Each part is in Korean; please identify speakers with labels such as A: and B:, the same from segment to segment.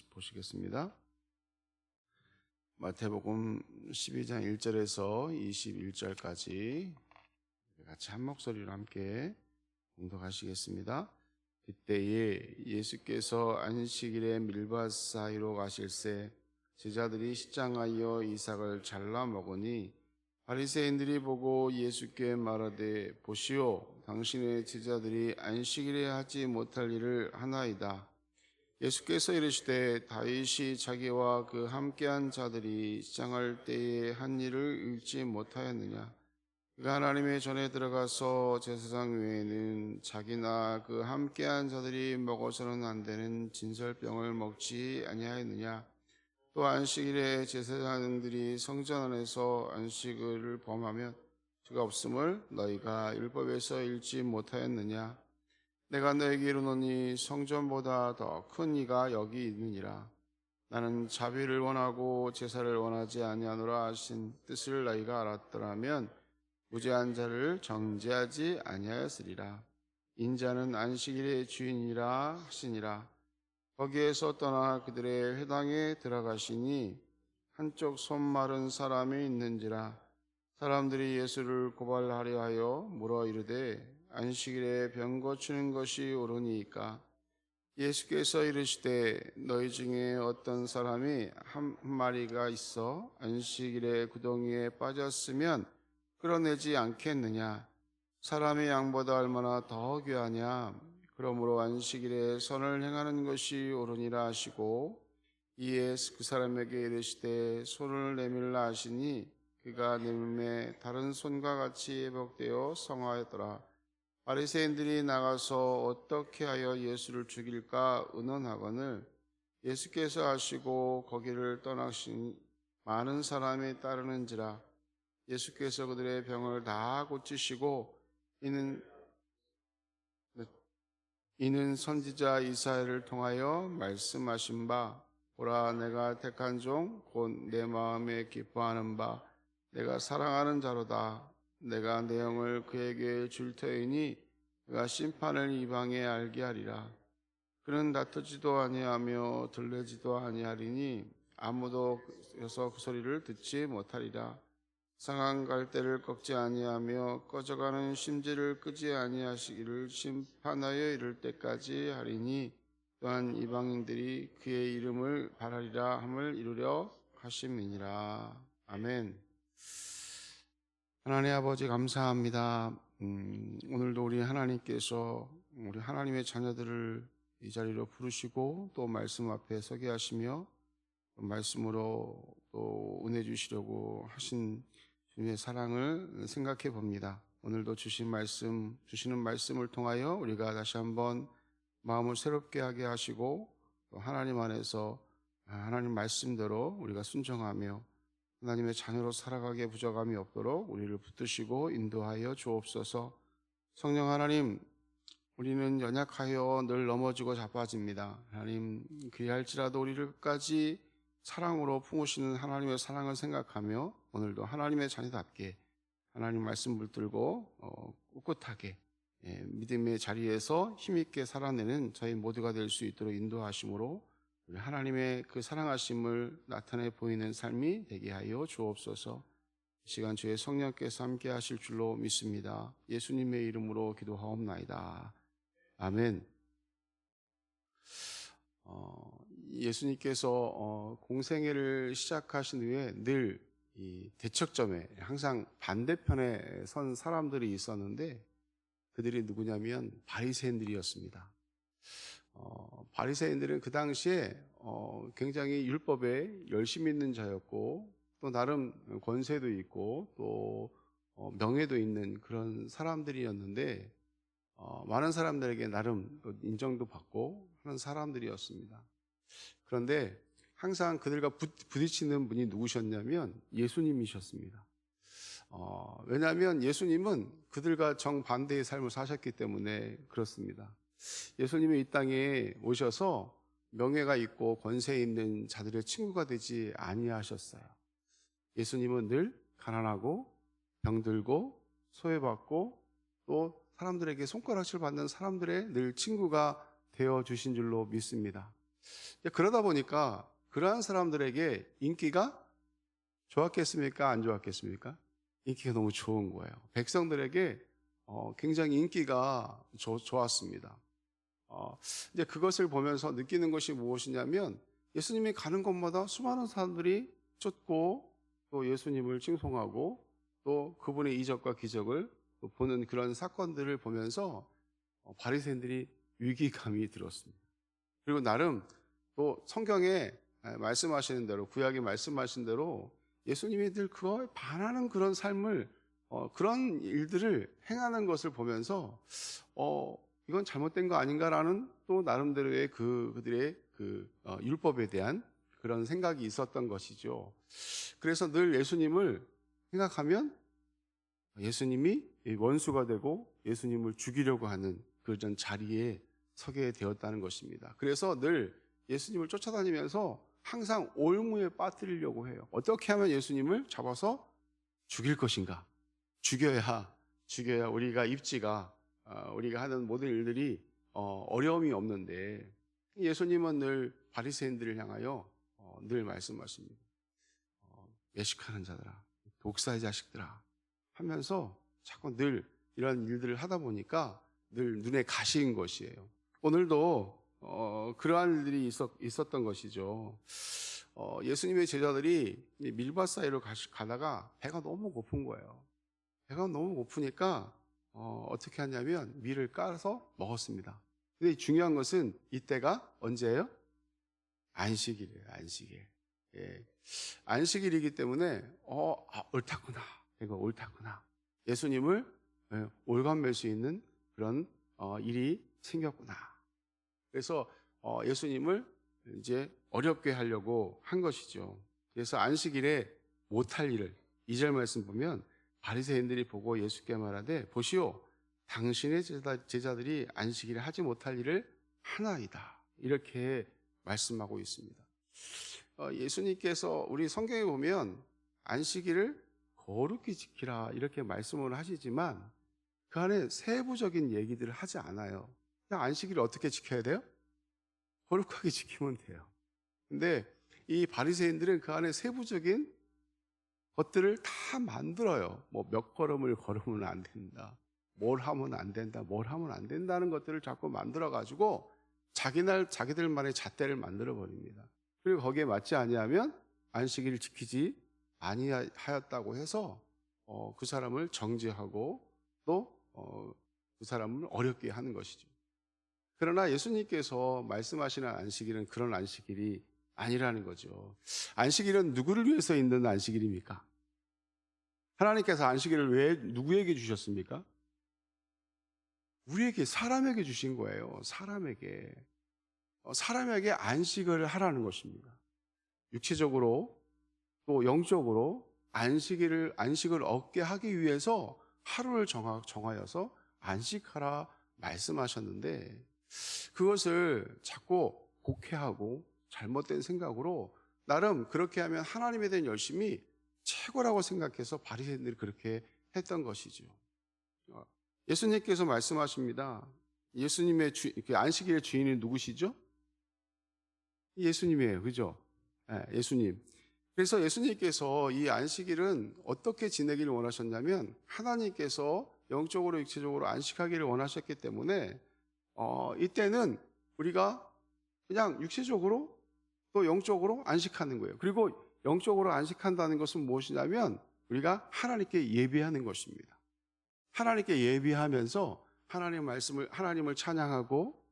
A: 보시겠습니다. 마태복음 12장 1절에서 21절까지 같이 한 목소리로 함께 봉독하시겠습니다. 그때에 예수께서 안식일에 밀밭 사이로 가실새 제자들이 시장하여 이삭을 잘라 먹으니 바리새인들이 보고 예수께 말하되 보시오, 당신의 제자들이 안식일에 하지 못할 일을 하나이다. 예수께서 이르시되 다윗이 자기와 그 함께한 자들이 시장할 때에 한 일을 읽지 못하였느냐? 그가 하나님의 전에 들어가서 제사장 외에는 자기나 그 함께한 자들이 먹어서는 안 되는 진설병을 먹지 아니하였느냐? 또 안식일에 제사장들이 성전 안에서 안식일을 범하면 죄가 없음을 너희가 율법에서 읽지 못하였느냐? 내가 너에게 이르노니 성전보다 더 큰 이가 여기 있느니라. 나는 자비를 원하고 제사를 원하지 아니하노라 하신 뜻을 너희가 알았더라면 무죄한 자를 정죄하지 아니하였으리라. 인자는 안식일의 주인이라 하시니라. 거기에서 떠나 그들의 회당에 들어가시니 한쪽 손 마른 사람이 있는지라. 사람들이 예수를 고발하려 하여 물어 이르되 안식일에 병 고치는 것이 옳으니까? 예수께서 이르시되 너희 중에 어떤 사람이 한 마리가 있어 안식일에 구덩이에 빠졌으면 끌어내지 않겠느냐? 사람의 양보다 얼마나 더 귀하냐? 그러므로 안식일에 선을 행하는 것이 옳으니라 하시고 이에 그 사람에게 이르시되 손을 내밀라 하시니 그가 내밀매 다른 손과 같이 회복되어 성하였더라. 바리새인들이 나가서 어떻게 하여 예수를 죽일까 의논하거늘 예수께서 하시고 거기를 떠나신 많은 사람이 따르는지라. 예수께서 그들의 병을 다 고치시고 이는 선지자 이사야를 통하여 말씀하신 바 보라, 내가 택한 종 곧 내 마음에 기뻐하는 바 내가 사랑하는 자로다. 내가 내 영을 그에게 줄 터이니 그가 심판을 이방에 알게 하리라. 그는 다투지도 아니하며 들레지도 아니하리니 아무도 그래서 그 소리를 듣지 못하리라. 상한 갈대를 꺾지 아니하며 꺼져가는 심지를 끄지 아니하시기를 심판하여 이를 때까지 하리니 또한 이방인들이 그의 이름을 바라리라 함을 이루려 하심이니라. 아멘. 하나님 아버지 감사합니다. 오늘도 우리 하나님께서 우리 하나님의 자녀들을 이 자리로 부르시고 또 말씀 앞에 서게 하시며 말씀으로 또 은혜 주시려고 하신 주님의 사랑을 생각해 봅니다. 오늘도 주시는 말씀을 통하여 우리가 다시 한번 마음을 새롭게 하게 하시고 또 하나님 안에서 하나님 말씀대로 우리가 순종하며 하나님의 자녀로 살아가기에 부족함이 없도록 우리를 붙드시고 인도하여 주옵소서. 성령 하나님, 우리는 연약하여 늘 넘어지고 자빠집니다. 하나님, 그리할지라도 우리를 끝까지 사랑으로 품으시는 하나님의 사랑을 생각하며 오늘도 하나님의 자녀답게 하나님 말씀 붙들고 꿋꿋하게 믿음의 자리에서 힘있게 살아내는 저희 모두가 될 수 있도록 인도하심으로 우리 하나님의 그 사랑하심을 나타내 보이는 삶이 되게 하여 주옵소서. 이 시간 주의 성령께서 함께 하실 줄로 믿습니다. 예수님의 이름으로 기도하옵나이다. 아멘. 예수님께서 공생애를 시작하신 후에 늘 이 대척점에 항상 반대편에 선 사람들이 있었는데 그들이 누구냐면 바리새인들이었습니다. 바리새인들은 그 당시에 굉장히 율법에 열심히 있는 자였고 또 나름 권세도 있고 또 명예도 있는 그런 사람들이었는데 많은 사람들에게 나름 인정도 받고 하는 사람들이었습니다. 그런데 항상 그들과 부딪히는 분이 누구셨냐면 예수님이셨습니다. 왜냐하면 예수님은 그들과 정반대의 삶을 사셨기 때문에 그렇습니다. 예수님이 이 땅에 오셔서 명예가 있고 권세 있는 자들의 친구가 되지 아니하셨어요. 예수님은 늘 가난하고 병들고 소외받고 또 사람들에게 손가락질 받는 사람들의 늘 친구가 되어주신 줄로 믿습니다. 그러다 보니까 그러한 사람들에게 인기가 좋았겠습니까? 안 좋았겠습니까? 인기가 너무 좋은 거예요. 백성들에게 굉장히 인기가 좋았습니다. 이제 그것을 보면서 느끼는 것이 무엇이냐면 예수님이 가는 곳마다 수많은 사람들이 쫓고 또 예수님을 칭송하고 또 그분의 이적과 기적을 또 보는 그런 사건들을 보면서 바리새인들이 위기감이 들었습니다. 그리고 나름 또 성경에 말씀하시는 대로 구약에 말씀하신 대로 예수님이 늘 그거에 반하는 그런 삶을 그런 일들을 행하는 것을 보면서 이건 잘못된 거 아닌가라는 또 나름대로의 그들의 율법에 대한 그런 생각이 있었던 것이죠. 그래서 늘 예수님을 생각하면 예수님이 원수가 되고 예수님을 죽이려고 하는 그런 자리에 서게 되었다는 것입니다. 그래서 늘 예수님을 쫓아다니면서 항상 올무에 빠뜨리려고 해요. 어떻게 하면 예수님을 잡아서 죽일 것인가? 죽여야 우리가 입지가 우리가 하는 모든 일들이 어려움이 없는데 예수님은 늘 바리새인들을 향하여 늘 말씀하십니다. 외식하는 자들아, 독사의 자식들아 하면서 자꾸 늘 이런 일들을 하다 보니까 늘 눈에 가시인 것이에요. 오늘도 그러한 일들이 있었던 것이죠. 예수님의 제자들이 밀밭 사이로 가다가 배가 너무 고픈 거예요. 배가 너무 고프니까 어떻게 하냐면 밀을 까서 먹었습니다. 근데 중요한 것은 이때가 언제예요? 안식일이에요. 안식일. 예. 안식일이기 때문에 옳다구나. 이거 옳다구나. 예수님을 올감맬 수 있는 그런 일이 생겼구나. 그래서 예수님을 이제 어렵게 하려고 한 것이죠. 그래서 안식일에 못할 일을 2절 말씀 보면 바리새인들이 보고 예수께 말하되 보시오 당신의 제자들이 안식일에 하지 못할 일을 하나이다. 이렇게 말씀하고 있습니다. 예수님께서 우리 성경에 보면 안식일을 거룩히 지키라 이렇게 말씀을 하시지만 그 안에 세부적인 얘기들을 하지 않아요. 그냥 안식일을 어떻게 지켜야 돼요? 거룩하게 지키면 돼요. 근데 이 바리새인들은 그 안에 세부적인 것들을 다 만들어요. 뭐 몇 걸음을 걸으면 안 된다. 뭘 하면 안 된다. 뭘 하면 안 된다는 것들을 자꾸 만들어 가지고 자기들만의 잣대를 만들어 버립니다. 그리고 거기에 맞지 아니하면 안식일을 지키지 아니하였다고 해서 그 사람을 정죄하고 또 그 사람을 어렵게 하는 것이죠. 그러나 예수님께서 말씀하시는 안식일은 그런 안식일이 아니라는 거죠. 안식일은 누구를 위해서 있는 안식일입니까? 하나님께서 안식일을 왜 누구에게 주셨습니까? 우리에게 사람에게 주신 거예요. 사람에게 안식을 하라는 것입니다. 육체적으로 또 영적으로 안식을 얻게 하기 위해서 하루를 정하여서 안식하라 말씀하셨는데 그것을 자꾸 곡해하고 잘못된 생각으로 나름 그렇게 하면 하나님에 대한 열심이 최고라고 생각해서 바리새인들이 그렇게 했던 것이죠. 예수님께서 말씀하십니다. 예수님의 안식일의 주인이 누구시죠? 예수님이에요. 그죠? 예수님. 그래서 예수님께서 이 안식일은 어떻게 지내기를 원하셨냐면 하나님께서 영적으로 육체적으로 안식하기를 원하셨기 때문에 이때는 우리가 그냥 육체적으로 또 영적으로 안식하는 거예요. 그리고 영적으로 안식한다는 것은 무엇이냐면 우리가 하나님께 예배하는 것입니다. 하나님께 예배하면서 하나님을 찬양하고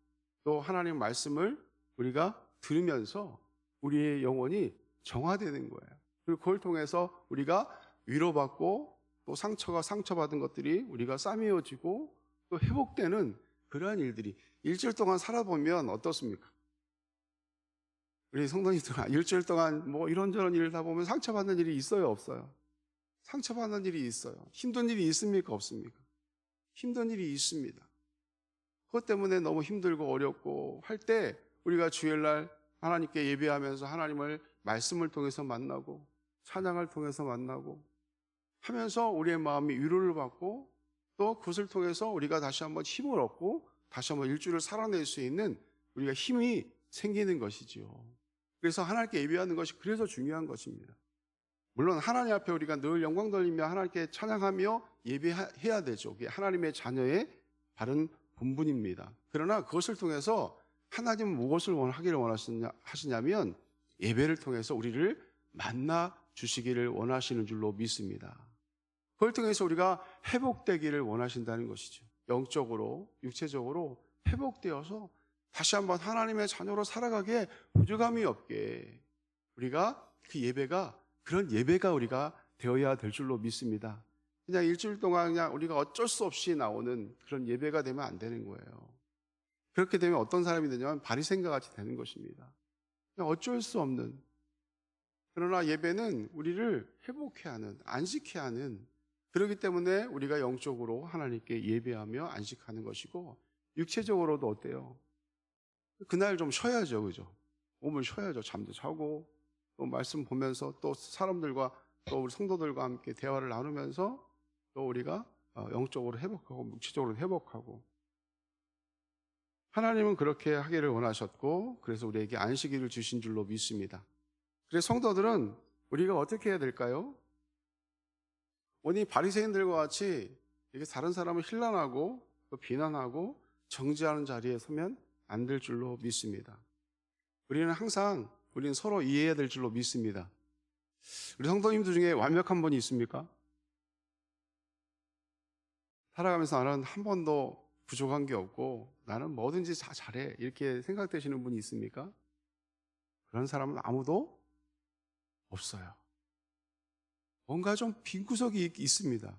A: 또 하나님 말씀을 우리가 들으면서 우리의 영혼이 정화되는 거예요. 그리고 그걸 통해서 우리가 위로받고 또 상처받은 것들이 우리가 싸매어지고 또 회복되는 그러한 일들이 일주일 동안 살아보면 어떻습니까? 우리 성도님들 일주일 동안 뭐 이런저런 일을 다 보면 상처받는 일이 있어요, 없어요? 상처받는 일이 있어요. 힘든 일이 있습니까, 없습니까? 힘든 일이 있습니다. 그것 때문에 너무 힘들고 어렵고 할 때 우리가 주일날 하나님께 예배하면서 하나님을 말씀을 통해서 만나고 찬양을 통해서 만나고 하면서 우리의 마음이 위로를 받고 또 그것을 통해서 우리가 다시 한번 힘을 얻고 다시 한번 일주일을 살아낼 수 있는 우리가 힘이 생기는 것이지요. 그래서 하나님께 예배하는 것이 그래서 중요한 것입니다. 물론 하나님 앞에 우리가 늘 영광 돌리며 하나님께 찬양하며 예배해야 되죠. 그게 하나님의 자녀의 바른 본분입니다. 그러나 그것을 통해서 하나님은 무엇을 하기를 하시냐면 예배를 통해서 우리를 만나 주시기를 원하시는 줄로 믿습니다. 그걸 통해서 우리가 회복되기를 원하신다는 것이죠. 영적으로, 육체적으로 회복되어서 다시 한번 하나님의 자녀로 살아가기에 부족함이 없게 우리가 그 예배가 그런 예배가 우리가 되어야 될 줄로 믿습니다. 그냥 일주일 동안 그냥 우리가 어쩔 수 없이 나오는 그런 예배가 되면 안 되는 거예요. 그렇게 되면 어떤 사람이 되냐면 바리새인과 같이 되는 것입니다. 그냥 어쩔 수 없는. 그러나 예배는 우리를 회복해야 하는, 안식해야 하는, 그렇기 때문에 우리가 영적으로 하나님께 예배하며 안식하는 것이고 육체적으로도 어때요? 그날 좀 쉬어야죠. 그죠? 몸을 쉬어야죠. 잠도 자고 또 말씀 보면서 또 사람들과 또 우리 성도들과 함께 대화를 나누면서 또 우리가 영적으로 회복하고 육체적으로 회복하고 하나님은 그렇게 하기를 원하셨고 그래서 우리에게 안식일을 주신 줄로 믿습니다. 그래서 성도들은 우리가 어떻게 해야 될까요? 오늘 바리새인들과 같이 이렇게 다른 사람을 힐난하고 또 비난하고 정죄하는 자리에 서면 안 될 줄로 믿습니다. 우리는 서로 이해해야 될 줄로 믿습니다. 우리 성도님들 중에 완벽한 분이 있습니까? 살아가면서 나는 한 번도 부족한 게 없고 나는 뭐든지 다 잘해 이렇게 생각되시는 분이 있습니까? 그런 사람은 아무도 없어요. 뭔가 좀 빈 구석이 있습니다.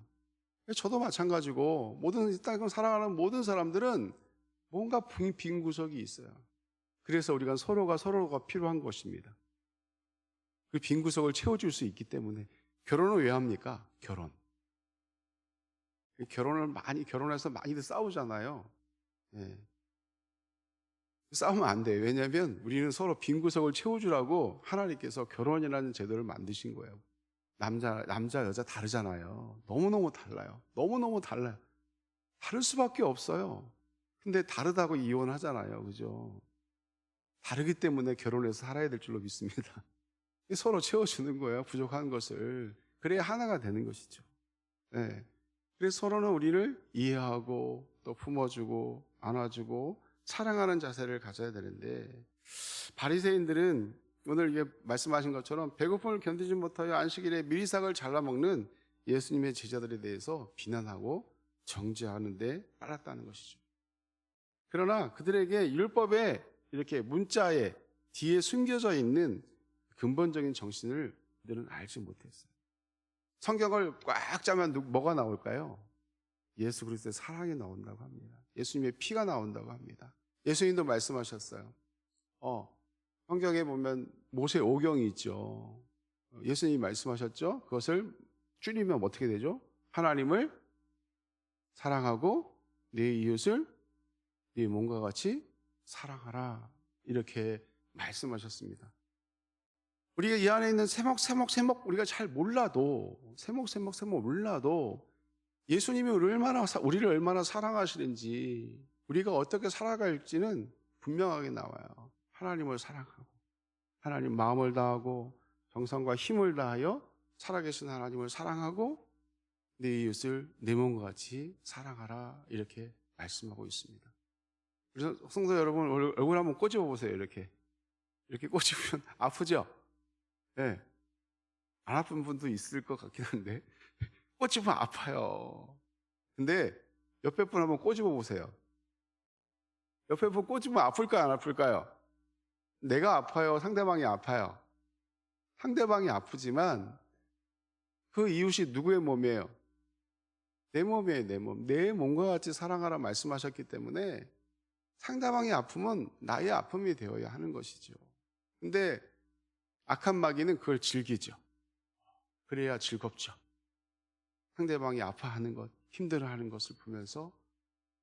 A: 저도 마찬가지고 이 땅을 살아가는 모든 사람들은 뭔가 빈 구석이 있어요. 그래서 우리가 서로가 필요한 것입니다. 그 빈 구석을 채워줄 수 있기 때문에 결혼을 왜 합니까? 결혼해서 많이들 싸우잖아요. 예. 싸우면 안 돼요. 왜냐하면 우리는 서로 빈 구석을 채워주라고 하나님께서 결혼이라는 제도를 만드신 거예요. 남자, 여자 다르잖아요. 너무너무 달라요. 너무너무 달라요. 다를 수밖에 없어요. 근데 다르다고 이혼하잖아요. 그죠? 다르기 때문에 결혼해서 살아야 될 줄로 믿습니다. 서로 채워주는 거예요. 부족한 것을. 그래야 하나가 되는 것이죠. 네. 그래서 서로는 우리를 이해하고 또 품어주고 안아주고 사랑하는 자세를 가져야 되는데 바리새인들은 오늘 이게 말씀하신 것처럼 배고픔을 견디지 못하여 안식일에 미리삭을 잘라먹는 예수님의 제자들에 대해서 비난하고 정죄하는데 빨랐다는 것이죠. 그러나 그들에게 율법의 이렇게 문자에 뒤에 숨겨져 있는 근본적인 정신을 그들은 알지 못했어요. 성경을 꽉 짜면 뭐가 나올까요? 예수 그리스도의 사랑이 나온다고 합니다. 예수님의 피가 나온다고 합니다. 예수님도 말씀하셨어요. 성경에 보면 모세 오경이 있죠. 예수님이 말씀하셨죠. 그것을 줄이면 어떻게 되죠? 하나님을 사랑하고 내 이웃을 네 몸과 같이 사랑하라 이렇게 말씀하셨습니다. 우리가 이 안에 있는 세목 우리가 잘 몰라도 세목 몰라도 예수님이 우리를 얼마나 사랑하시는지 우리가 어떻게 살아갈지는 분명하게 나와요. 하나님을 사랑하고 하나님 마음을 다하고 정성과 힘을 다하여 살아계신 하나님을 사랑하고 내 이웃을 내 몸과 같이 사랑하라 이렇게 말씀하고 있습니다. 그래서 성도 여러분 얼굴 한번 꼬집어 보세요. 이렇게 꼬집으면 아프죠? 네. 안 아픈 분도 있을 것 같긴 한데 꼬집으면 아파요. 근데 옆에 분 한번 꼬집어 보세요. 옆에 분 꼬집으면 아플까요? 안 아플까요? 내가 아파요? 상대방이 아파요? 상대방이 아프지만 그 이웃이 누구의 몸이에요? 내 몸이에요. 내 몸. 내 몸과 같이 사랑하라 말씀하셨기 때문에 상대방의 아픔은 나의 아픔이 되어야 하는 것이죠. 근데 악한 마귀는 그걸 즐기죠. 그래야 즐겁죠. 상대방이 아파하는 것, 힘들어하는 것을 보면서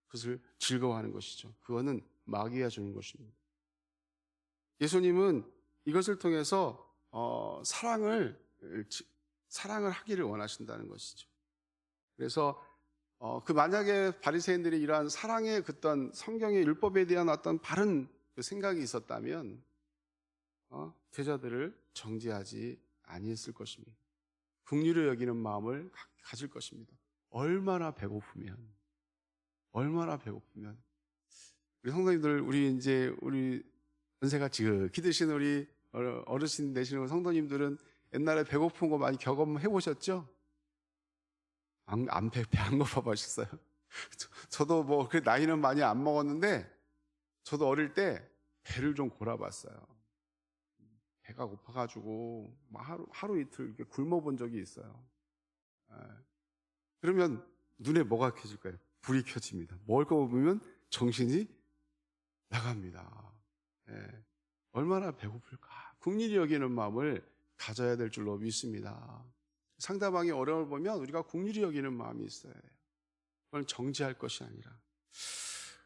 A: 그것을 즐거워하는 것이죠. 그거는 마귀가 주는 것입니다. 예수님은 이것을 통해서 사랑을 하기를 원하신다는 것이죠. 그래서 만약에 바리새인들이 이러한 사랑의 어떤 성경의 율법에 대한 어떤 바른 그 생각이 있었다면 제자들을 정죄하지 아니했을 것입니다. 긍휼히 여기는 마음을 가질 것입니다. 얼마나 배고프면 우리 성도님들, 우리 연세가 지극히 드신 우리 어르신 되시는 성도님들은 옛날에 배고픈 거 많이 경험해 보셨죠? 배 안 고파 보셨어요? 저도 뭐 그 나이는 많이 안 먹었는데 저도 어릴 때 배를 좀 골아봤어요. 배가 고파가지고 하루 이틀 이렇게 굶어본 적이 있어요. 그러면 눈에 뭐가 켜질까요? 불이 켜집니다. 먹을 거 보면 정신이 나갑니다. 얼마나 배고플까? 긍휼히 여기는 마음을 가져야 될 줄로 믿습니다. 상대방이 어려움을 보면 우리가 긍휼히 여기는 마음이 있어야 돼요. 그걸 정죄할 것이 아니라.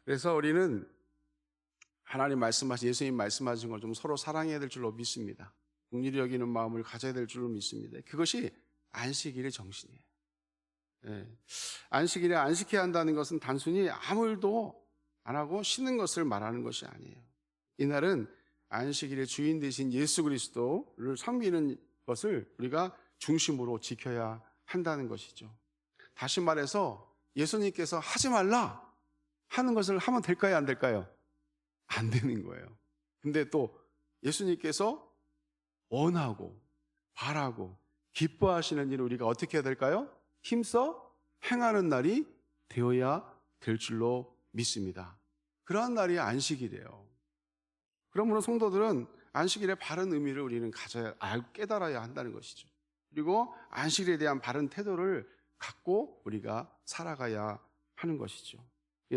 A: 그래서 우리는 하나님 말씀하신, 예수님 말씀하신 걸 좀 서로 사랑해야 될 줄로 믿습니다. 긍휼히 여기는 마음을 가져야 될 줄로 믿습니다. 그것이 안식일의 정신이에요. 안식일에 안식해야 한다는 것은 단순히 아무 일도 안 하고 쉬는 것을 말하는 것이 아니에요. 이날은 안식일의 주인 되신 예수 그리스도를 섬기는 것을 우리가 중심으로 지켜야 한다는 것이죠. 다시 말해서 예수님께서 하지 말라 하는 것을 하면 될까요, 안 될까요? 안 되는 거예요. 근데 또 예수님께서 원하고 바라고 기뻐하시는 일을 우리가 어떻게 해야 될까요? 힘써 행하는 날이 되어야 될 줄로 믿습니다. 그러한 날이 안식일이에요. 그러므로 성도들은 안식일의 바른 의미를 우리는 알고 깨달아야 한다는 것이죠. 그리고 안식일에 대한 바른 태도를 갖고 우리가 살아가야 하는 것이죠.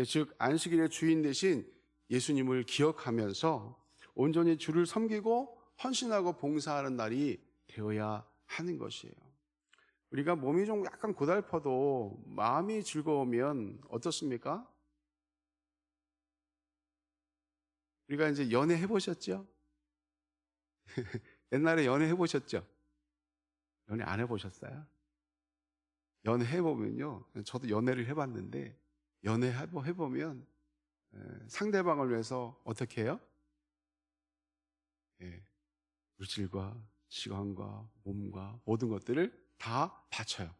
A: 즉 안식일의 주인 대신 예수님을 기억하면서 온전히 주를 섬기고 헌신하고 봉사하는 날이 되어야 하는 것이에요. 우리가 몸이 좀 약간 고달퍼도 마음이 즐거우면 어떻습니까? 우리가 이제 연애 해보셨죠? 옛날에 연애 해보셨죠? 연애 안 해보셨어요? 연애 해보면요, 저도 연애를 해봤는데 연애 해보면 상대방을 위해서 어떻게 해요? 물질과 시간과 몸과 모든 것들을 다 바쳐요.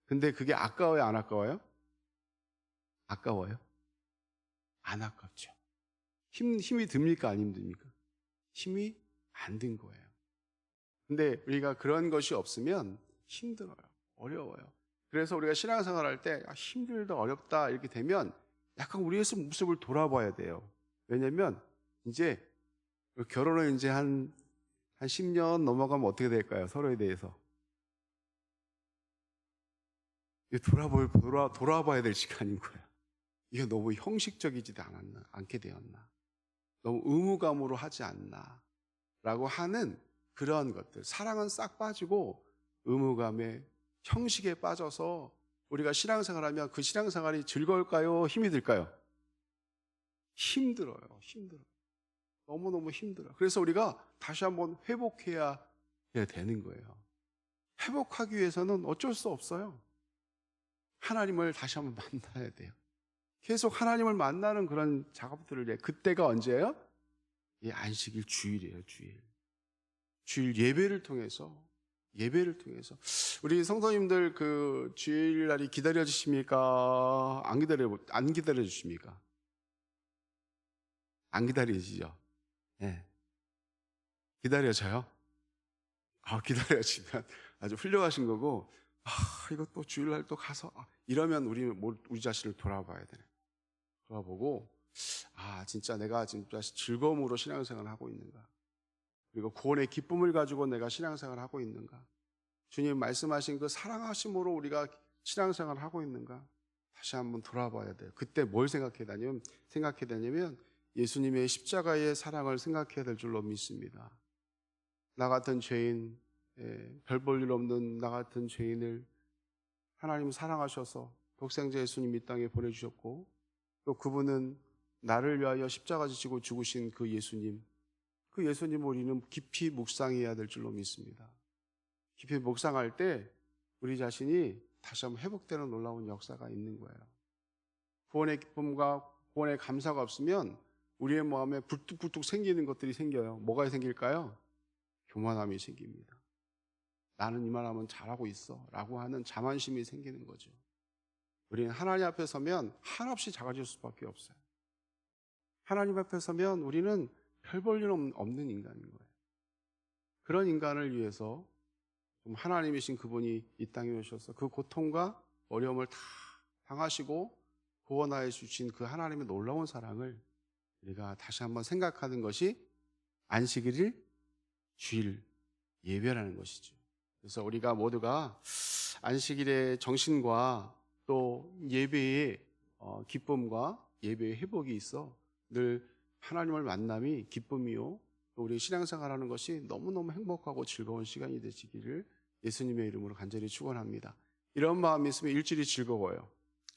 A: 근데 그게 아까워요, 안 아까워요? 아까워요? 안 아깝죠. 힘이 듭니까, 안 힘듭니까? 힘이 안 든 거예요. 근데 우리가 그런 것이 없으면 힘들어요. 어려워요. 그래서 우리가 신앙생활 할 때 힘들다, 어렵다 이렇게 되면 약간 우리의 모습을 돌아봐야 돼요. 왜냐면 이제 결혼을 이제 한 10년 넘어가면 어떻게 될까요? 서로에 대해서. 돌아봐야 될 시간인 거예요. 이게 너무 형식적이지 않게 되었나? 너무 의무감으로 하지 않나? 라고 하는 그러한 것들. 사랑은 싹 빠지고 의무감에 형식에 빠져서 우리가 신앙생활하면 그 신앙생활이 즐거울까요? 힘이 들까요? 힘들어요. 너무너무 힘들어요. 그래서 우리가 다시 한번 회복해야 되는 거예요. 회복하기 위해서는 어쩔 수 없어요. 하나님을 다시 한번 만나야 돼요. 계속 하나님을 만나는 그런 작업들을 해요. 그때가 언제예요? 이 안식일 주일이에요, 주일 예배를 통해서 우리 성도님들 그 주일날이 기다려 주십니까? 안 기다려 주십니까? 안 기다리시죠? 네. 기다려져요? 기다려지면 아주 훌륭하신 거고, 이거 또 주일날 또 가서 이러면 우리 자신을 돌아봐야 되네. 돌아보고 진짜 내가 진짜 즐거움으로 신앙생활을 하고 있는가? 그리고 구원의 기쁨을 가지고 내가 신앙생활을 하고 있는가? 주님 말씀하신 그 사랑하심으로 우리가 신앙생활을 하고 있는가? 다시 한번 돌아봐야 돼요. 그때 뭘 생각해야 되냐면 예수님의 십자가의 사랑을 생각해야 될 줄로 믿습니다. 나 같은 죄인, 별 볼 일 없는 나 같은 죄인을 하나님 사랑하셔서 독생자 예수님 이 땅에 보내주셨고, 또 그분은 나를 위하여 십자가 지시고 죽으신 그 예수님을 우리는 깊이 묵상해야 될 줄로 믿습니다. 깊이 묵상할 때 우리 자신이 다시 한번 회복되는 놀라운 역사가 있는 거예요. 구원의 기쁨과 구원의 감사가 없으면 우리의 마음에 불뚝불뚝 생기는 것들이 생겨요. 뭐가 생길까요? 교만함이 생깁니다. 나는 이만하면 잘하고 있어 라고 하는 자만심이 생기는 거죠. 우리는 하나님 앞에 서면 한없이 작아질 수밖에 없어요. 하나님 앞에 서면 우리는 별 볼 일 없는 인간인 거예요. 그런 인간을 위해서 좀 하나님이신 그분이 이 땅에 오셔서 그 고통과 어려움을 다 당하시고 구원하여 주신 그 하나님의 놀라운 사랑을 우리가 다시 한번 생각하는 것이 안식일 주일 예배라는 것이죠. 그래서 우리가 모두가 안식일의 정신과 또 예배의 기쁨과 예배의 회복이 있어 늘 하나님을 만남이 기쁨이요 또 우리 신앙생활하는 것이 너무너무 행복하고 즐거운 시간이 되시기를 예수님의 이름으로 간절히 축원합니다. 이런 마음이 있으면 일주일이 즐거워요.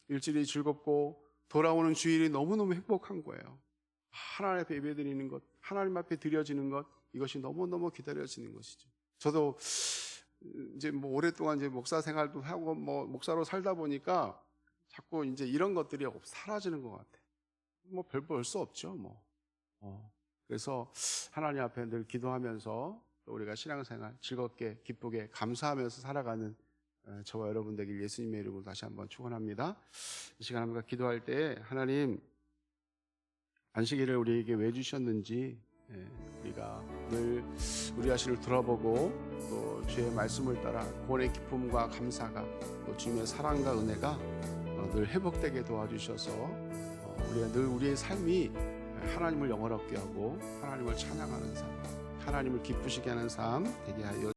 A: 일주일이 즐겁고 돌아오는 주일이 너무너무 행복한 거예요. 하나님 앞에 예배드리는 것, 하나님 앞에 드려지는 것, 이것이 너무너무 기다려지는 것이죠. 저도 이제 오랫동안 이제 목사 생활도 하고 목사로 살다 보니까 자꾸 이제 이런 것들이 사라지는 것 같아요. 별 볼 수 없죠, 그래서 하나님 앞에 늘 기도하면서 또 우리가 신앙생활 즐겁게 기쁘게 감사하면서 살아가는 저와 여러분 되길 예수님의 이름으로 다시 한번 축원합니다. 이 시간 우리가 기도할 때 하나님 안식일을 우리에게 왜 주셨는지 우리가 늘 우리 자신을 돌아보고 또 주의 말씀을 따라 구원의 기쁨과 감사가 또 주님의 사랑과 은혜가 늘 회복되게 도와주셔서 우리가 늘 우리의 삶이 하나님을 영원롭게 하고 하나님을 찬양하는 삶, 하나님을 기쁘시게 하는 삶 되게 하여